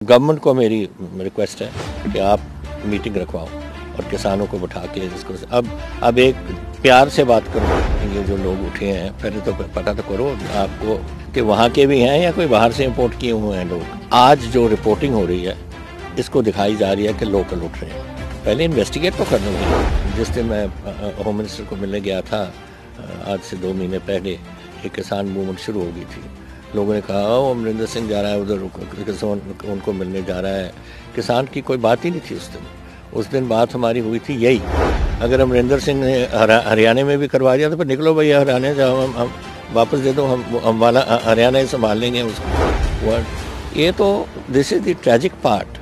Government को मेरी request है कि आप मीटिंग रखवाओ और किसानों को बैठा के इसको अब एक प्यार से बात करो। ये जो लोग उठे हैं पहले तो पता तो करो आपको कि वहाँ के भी हैं या कोई बाहर से इंपोर्ट किए हुए हैं लोग। आज जो रिपोर्टिंग हो रही है इसको दिखाई जा रही है कि लोकल उठ रहे हैं। पहले इन्वेस्टिगेट तो करना चाहिए। जिस दिन मैं होम मिनिस्टर को मिलने गया था आज से 2 महीने पहले एक किसान मूवमेंट शुरू हो गई थी। लोगों ने कहा अमरिंदर सिंह जा रहा है उधर उनको मिलने जा रहा है। किसान की कोई बात ही नहीं थी उस दिन बात हमारी हुई थी यही, अगर अमरिंदर सिंह ने हरियाणा में भी करवा दिया तो फिर निकलो भैया हरियाणा जाओ, हम वापस दे दो, हम वाला हरियाणा ही संभाल लेंगे उसको। ये तो this is the tragic part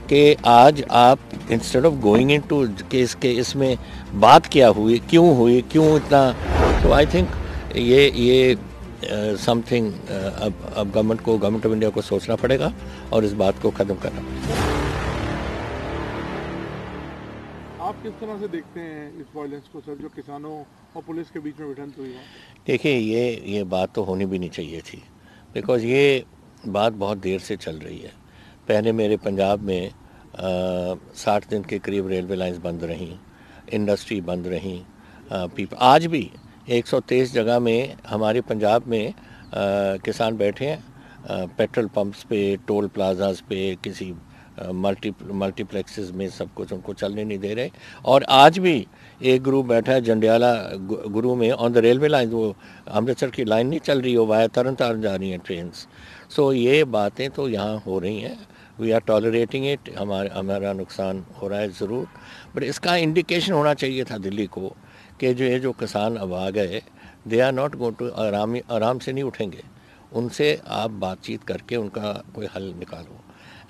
कि आज आप instead of going into case के इसमें बात क्या हुई, क्यों इतना, तो आई थिंक ये समथिंग अब गवर्नमेंट ऑफ इंडिया को सोचना पड़ेगा और इस बात को ख़त्म करना पड़ेगा। आप किस तरह से देखते हैं इस वायलेंस को सर, जो किसानों और पुलिस के बीच में भिड़ंत हुई है? देखिए ये बात तो होनी भी नहीं चाहिए थी, बिकॉज़ ये बात बहुत देर से चल रही है। पहले मेरे पंजाब में 60 दिन के करीब रेलवे लाइंस बंद रहीं, इंडस्ट्री बंद रहीं, आज भी 123 जगह में हमारे पंजाब में किसान बैठे हैं पेट्रोल पंप्स पे, टोल प्लाजाज पे, किसी मल्टीप्लेक्सेस में, सब कुछ उनको चलने नहीं दे रहे। और आज भी एक ग्रुप बैठा है जंडियाला गुरु में ऑन द रेलवे लाइन, वो अमृतसर की लाइन नहीं चल रही हो, वाया तरन तारण जा रही हैं ट्रेन्स। सो ये बातें तो यहाँ हो रही हैं, वी आर टॉलरेटिंग इट, हमारा नुकसान हो रहा है ज़रूर, बट इसका इंडिकेशन होना चाहिए था दिल्ली को कि जो किसान अब आ गए they are not going to आराम से नहीं उठेंगे, उनसे आप बातचीत करके उनका कोई हल निकालो।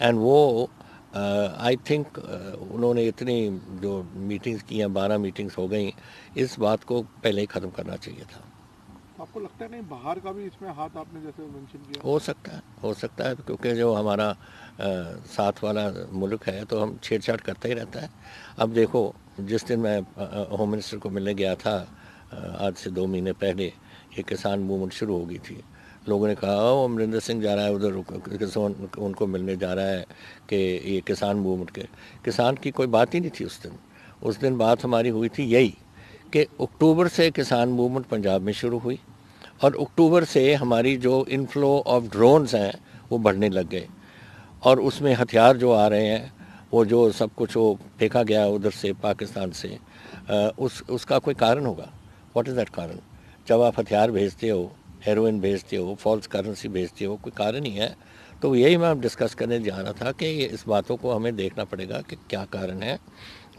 एंड वो आई थिंक उन्होंने इतनी जो मीटिंग्स की हैं, 12 मीटिंग्स हो गई, इस बात को पहले ही ख़त्म करना चाहिए था। आपको लगता है नहीं बाहर का भी इसमें हाथ, आपने जैसे मेंशन किया? हो सकता है क्योंकि जो हमारा साथ वाला मुल्क है तो हम छेड़छाड़ करता ही रहता है। अब देखो जिस दिन मैं होम मिनिस्टर को मिलने गया था आज से 2 महीने पहले एक किसान मूवमेंट शुरू हो गई थी। लोगों ने कहा अमरिंदर सिंह जा रहा है उधर उनको मिलने जा रहा है कि ये किसान मूवमेंट के, किसान की कोई बात ही नहीं थी उस दिन बात हमारी हुई थी यही कि अक्टूबर से किसान मूवमेंट पंजाब में शुरू हुई और अक्टूबर से हमारी जो इनफ्लो ऑफ ड्रोन्स हैं वो बढ़ने लग गए और उसमें हथियार जो आ रहे हैं वो जो सब कुछ वो फेंका गया उधर से पाकिस्तान से, उसका कोई कारण होगा। व्हाट इज़ दैट कारण? जब आप हथियार भेजते हो, हेरोइन भेजते हो, फॉल्स करेंसी भेजते हो, कोई कारण ही है। तो यही मैं डिस्कस करने जा रहा था कि इस बातों को हमें देखना पड़ेगा कि क्या कारण है,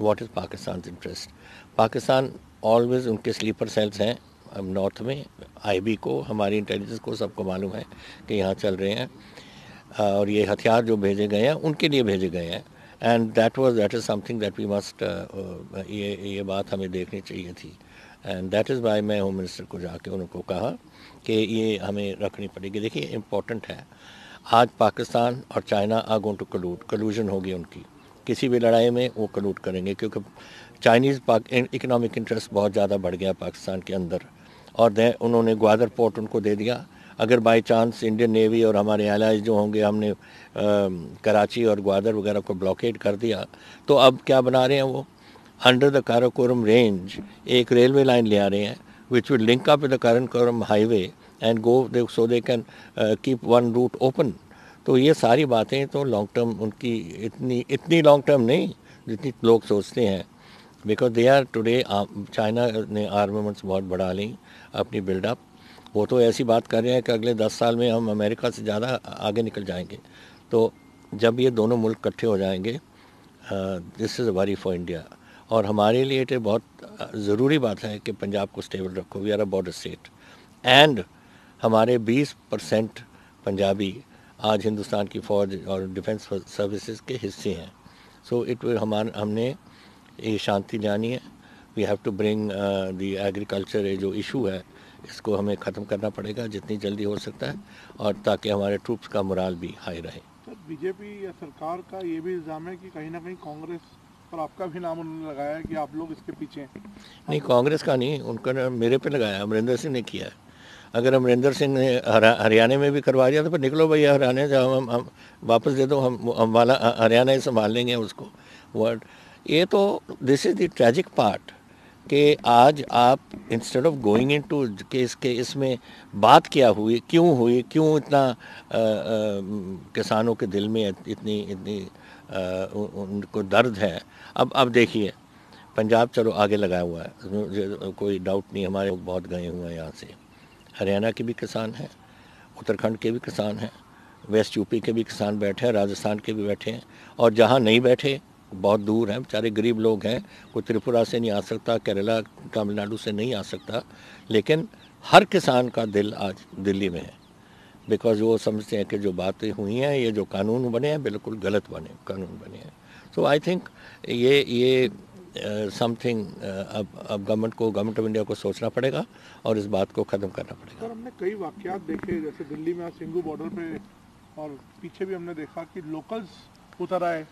what is Pakistan interest. Pakistan always उनके स्लीपर सेल्स हैं अब नॉर्थ में, आईबी को, हमारी इंटेलिजेंस को, सबको मालूम है कि यहाँ चल रहे हैं और ये हथियार जो भेजे गए हैं उनके लिए भेजे गए हैं। And that is something that we must, ये बात हमें देखनी चाहिए थी। एंड दैट इज़ वाई मैं होम मिनिस्टर को जाके उनको कहा कि ये हमें रखनी पड़ेगी। देखिए इम्पोर्टेंट है, आज पाकिस्तान और चाइना आर गोइंग टू कलूजन होगी उनकी, किसी भी लड़ाई में वो कलूट करेंगे क्योंकि चाइनीज़ इकोनॉमिक इंटरेस्ट बहुत ज़्यादा बढ़ गया पाकिस्तान के अंदर और उन्होंने ग्वादर पोर्ट उनको दे दिया। अगर बाई चांस इंडियन नेवी और हमारे एलाइज जो होंगे, हमने कराची और ग्वादर वगैरह को ब्लॉकेड कर दिया तो अब क्या बना रहे हैं वो, अंडर द काराकोरम रेंज एक रेलवे लाइन ले आ रहे हैं which will link up with the Karakoram highway and go so they can keep one root open. तो ये सारी बातें तो लॉन्ग टर्म उनकी इतनी लॉन्ग टर्म नहीं जितनी लोग सोचते हैं, because they are today, China ने आर्मामेंट्स बहुत बढ़ा ली अपनी बिल्डअप। वो तो ऐसी बात कर रहे हैं कि अगले 10 साल में हम अमेरिका से ज़्यादा आगे निकल जाएंगे। तो जब ये दोनों मुल्क इकट्ठे हो जाएंगे, this is worry for India. और हमारे लिए तो बहुत ज़रूरी बात है कि पंजाब को स्टेबल रखो, we are a border state and हमारे 20% पंजाबी आज हिंदुस्तान की फ़ौज और डिफेंस सर्विसेज के हिस्से हैं। सो हमने ये शांति लानी है, we have to bring the agriculture, ये जो इशू है इसको हमें ख़त्म करना पड़ेगा जितनी जल्दी हो सकता है और ताकि हमारे ट्रूप्स का मोराल भी हाई रहे। सर बीजेपी या सरकार का ये भी इल्ज़ाम है कि कहीं ना कहीं कांग्रेस पर आपका भी नाम उन्होंने लगाया है कि आप लोग इसके पीछे हैं। नहीं, कांग्रेस का नहीं, उनका मेरे पे लगाया, अमरिंदर सिंह ने किया है। अगर अमरिंदर सिंह ने हरियाणा में भी करवा दिया तो फिर निकलो भैया हरियाणा जाओ, हम वापस दे दो, हम वाला हरियाणा ही संभाल लेंगे उसको वर्ड। ये तो this is the tragic part कि आज आप instead of going into के इसमें बात क्या हुई, क्यों इतना किसानों के दिल में इतनी उनको दर्द है। अब देखिए पंजाब चलो आगे लगाया हुआ है, कोई डाउट नहीं, हमारे लोग बहुत गए हुए हैं यहाँ से। हरियाणा के भी किसान हैं, उत्तराखंड के भी किसान हैं, वेस्ट यूपी के भी किसान बैठे हैं, राजस्थान के भी बैठे हैं, और जहाँ नहीं बैठे बहुत दूर हैं, बेचारे गरीब लोग हैं, कोई त्रिपुरा से नहीं आ सकता, केरला तमिलनाडु से नहीं आ सकता, लेकिन हर किसान का दिल आज दिल्ली में है, बिकॉज वो समझते हैं कि जो बातें हुई हैं, ये जो कानून बने हैं बिल्कुल गलत कानून बने हैं। सो आई थिंक ये समथिंग अब गवर्नमेंट ऑफ इंडिया को सोचना पड़ेगा और इस बात को ख़त्म करना पड़ेगा। सर, हमने कई वाक़यात देखे, जैसे दिल्ली में सिंघू बॉर्डर पे, और पीछे भी हमने देखा कि लोकल्स उतर आए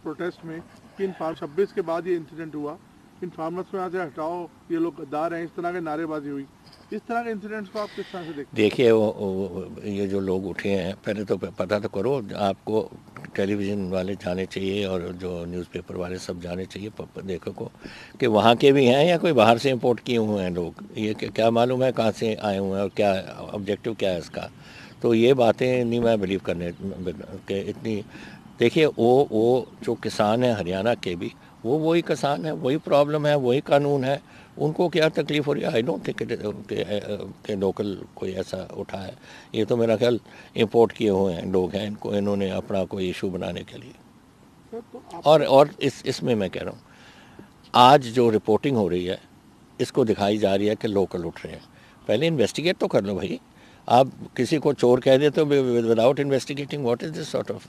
प्रोटेस्ट में कि इन 26 के बाद ये इंसिडेंट हुआ, इन फार्मर्स को यहाँ से हटाओ, ये लोग गद्दार हैं, इस तरह की नारेबाजी हुई। इस तरह के इंसिडेंट्स को आप किस तरह से देखते हैं? देखिए ये जो लोग उठे हैं, पहले तो पता तो करो, आपको टेलीविज़न वाले जाने चाहिए और जो न्यूज़पेपर वाले सब जाने चाहिए देखो को कि वहाँ के भी हैं या कोई बाहर से इंपोर्ट किए हुए हैं लोग, ये क्या मालूम है कहाँ से आए हुए हैं और क्या ऑब्जेक्टिव क्या है इसका। तो ये बातें नहीं मैं बिलीव करने के इतनी। देखिए वो जो किसान है हरियाणा के भी, वो वही किसान है, वही प्रॉब्लम है, वही कानून है, उनको क्या तकलीफ़ हो रही है। आई डोंट थिंक के लोकल कोई ऐसा उठा है, ये तो मेरा ख्याल इंपोर्ट किए हुए हैं लोग हैं, इन्होंने अपना कोई इशू बनाने के लिए। और इसमें मैं कह रहा हूँ आज जो रिपोर्टिंग हो रही है इसको दिखाई जा रही है कि लोकल उठ रहे हैं। पहले इन्वेस्टिगेट तो कर लो भाई, आप किसी को चोर कह देते हो without investigating, what is this sort of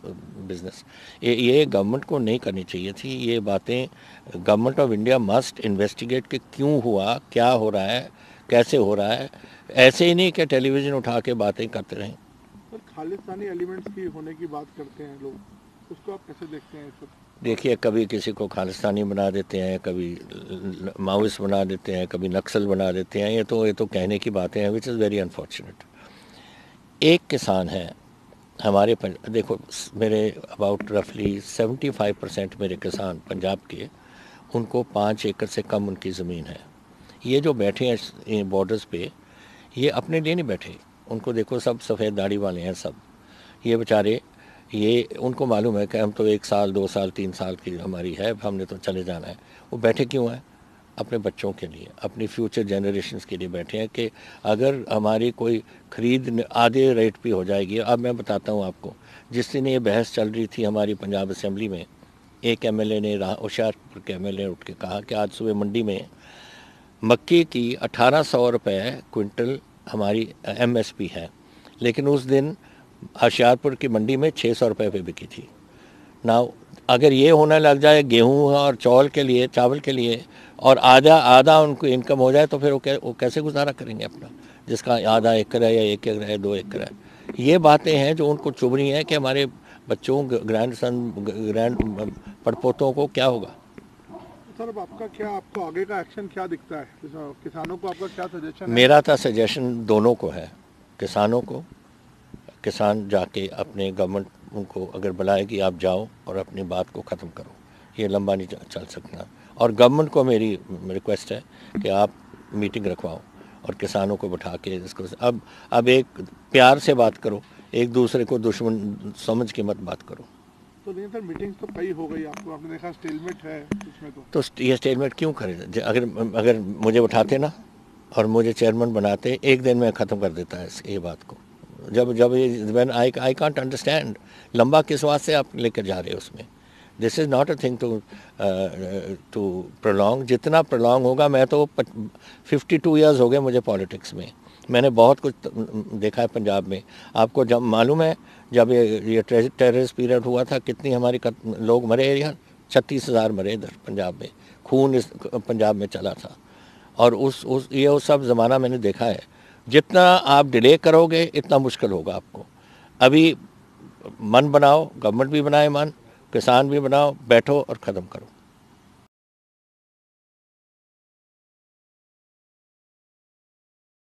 business. ये गवर्नमेंट को नहीं करनी चाहिए थी ये बातें। Government of India must investigate कि क्यों हुआ, क्या हो रहा है, कैसे हो रहा है, ऐसे ही नहीं कि टेलीविज़न उठा के बातें करते रहें। सर, खालिस्तानी एलिमेंट्स की होने की बात करते हैं लोग, उसको आप कैसे देखते हैं? देखिए कभी किसी को खालिस्तानी बना देते हैं, कभी माओइस्ट बना देते हैं, कभी नक्सल बना देते हैं, ये तो कहने की बातें हैं, विच इज़ वेरी अनफॉर्चुनेट। एक किसान है हमारे देखो मेरे अबाउट रफली 75% मेरे किसान पंजाब के, उनको 5 एकड़ से कम उनकी ज़मीन है। ये जो बैठे हैं बॉर्डर्स पे, ये अपने लिए नहीं बैठे, उनको देखो सब सफ़ेद दाढ़ी वाले हैं सब, ये बेचारे, ये उनको मालूम है कि हम तो 1 साल 2 साल 3 साल की हमारी है, हमने तो चले जाना है। वो बैठे क्यों हैं? अपने बच्चों के लिए, अपनी फ्यूचर जनरेशन्स के लिए बैठे हैं कि अगर हमारी कोई ख़रीद आधे रेट पे हो जाएगी। अब मैं बताता हूँ आपको, जिस दिन ये बहस चल रही थी हमारी पंजाब असेंबली में, एक एमएलए ने होशियारपुर के एमएलए उठ के कहा कि आज सुबह मंडी में मक्की की 1800 रुपये क्विंटल हमारी एमएसपी है, लेकिन उस दिन होशियारपुर की मंडी में 600 रुपये पे बिकी थी। ना अगर ये होने लग जाए गेहूं और चावल के लिए और आधा उनको इनकम हो जाए, तो फिर वो कैसे गुजारा करेंगे अपना, जिसका आधा एकड़ है या 1 एकड़ है 2 एकड़ है। ये बातें हैं जो उनको चुभ रही हैं कि हमारे बच्चों ग्रैंड पड़पोतों को क्या होगा। सर, अब आपको आगे का एक्शन क्या दिखता है? किसानों को आपका क्या सजेशन है? मेरा तो सजेशन दोनों को है, किसानों को, किसान जाके अपने गवर्नमेंट उनको अगर बुलाएगी आप जाओ और अपनी बात को ख़त्म करो, ये लंबा नहीं चल सकता। और गवर्नमेंट को मेरी रिक्वेस्ट है कि आप मीटिंग रखवाओ और किसानों को बैठा के इसको अब एक प्यार से बात करो, एक दूसरे को दुश्मन समझ के मत बात करो। तो नहीं सर, मीटिंग तो कई हो गई, आपने देखा स्टेलमेट है इसमें। तो ये स्टेलमेट क्यों करें? अगर मुझे उठाते ना और मुझे चेयरमैन बनाते, एक दिन में ख़त्म कर देता है ये बात को। जब व्हेन आई कांट अंडरस्टैंड, लंबा किस वास्ते आप लेकर जा रहे हो उसमें। This is not a thing to prolong, जितना प्रोलॉन्ग होगा। मैं तो 52 ईयर्स हो गए मुझे पॉलिटिक्स में, मैंने बहुत कुछ देखा है पंजाब में। आपको जब मालूम है जब ये टेररिस्ट पीरियड हुआ था, कितनी हमारी लोग मरे यार, 36,000 मरे इधर पंजाब में, खून इस पंजाब में चला था। और ये सब ज़माना मैंने देखा है। जितना आप डिले करोगे इतना मुश्किल होगा आपको। अभी मन बनाओ, गवर्नमेंट भी बनाए मन, किसान भी बनाओ, बैठो और ख़त्म करो।